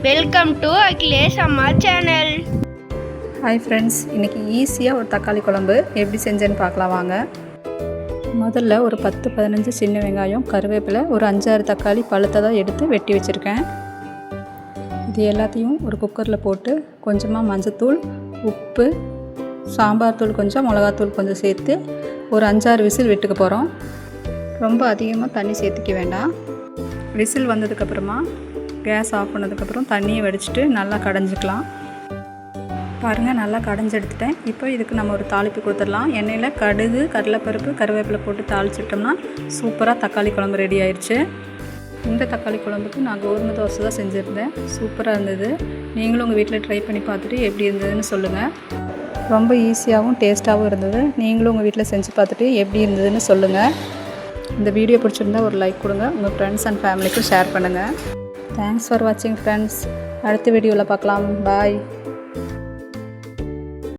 Welcome to Akhilesh அம்மா channel. Hi friends, இன்றைக்கி ஈஸியாக ஒரு தக்காளி குழம்பு எப்படி செஞ்சேன்னு பார்க்கலாம் வாங்க. முதல்ல ஒரு 10-15 சின்ன வெங்காயம், கருவேப்பிலை, ஒரு 5-6 தக்காளி பழுத்ததாக எடுத்து வெட்டி வச்சுருக்கேன். இது எல்லாத்தையும் ஒரு குக்கரில் போட்டு கொஞ்சமாக மஞ்சத்தூள், உப்பு, சாம்பார் தூள் கொஞ்சம், மிளகாத்தூள் கொஞ்சம் சேர்த்து ஒரு 5-6 விசில் விட்டுக்க போகிறோம். ரொம்ப அதிகமாக தண்ணி சேர்த்துக்க வேண்டாம். விசில் வந்ததுக்கப்புறமா கேஸ் ஆஃப் பண்ணதுக்கப்புறம் தண்ணியை வடிச்சிட்டு நல்லா கடைஞ்சிக்கலாம். பாருங்கள், நல்லா கடைஞ்சி எடுத்துட்டேன். இப்போ இதுக்கு நம்ம ஒரு தாளிப்பு கொடுத்துடலாம். எண்ணெயில் கடுகு, கடலைப்பருப்பு, கருவேப்பிலை போட்டு தாளிச்சிட்டோம்னா சூப்பராக தக்காளி குழம்பு ரெடி ஆயிடுச்சு. இந்த தக்காளி குழம்புக்கு நான் கோதுமை தோசை தான் செஞ்சுருந்தேன். சூப்பராக இருந்தது. நீங்களும் உங்கள் வீட்டில் ட்ரை பண்ணி பார்த்துட்டு எப்படி இருந்ததுன்னு சொல்லுங்கள். ரொம்ப ஈஸியாகவும் டேஸ்ட்டாகவும் இருந்தது. நீங்களும் உங்கள் வீட்டில் செஞ்சு பார்த்துட்டு எப்படி இருந்ததுன்னு சொல்லுங்கள். இந்த வீடியோ பிடிச்சிருந்தா ஒரு லைக் கொடுங்க. உங்கள் ஃப்ரெண்ட்ஸ் அண்ட் ஃபேமிலிக்கும் ஷேர் பண்ணுங்கள். தேங்க்ஸ் ஃபார் வாட்சிங் ஃப்ரெண்ட்ஸ். அடுத்த வீடியோவில் பார்க்கலாம். பாய்.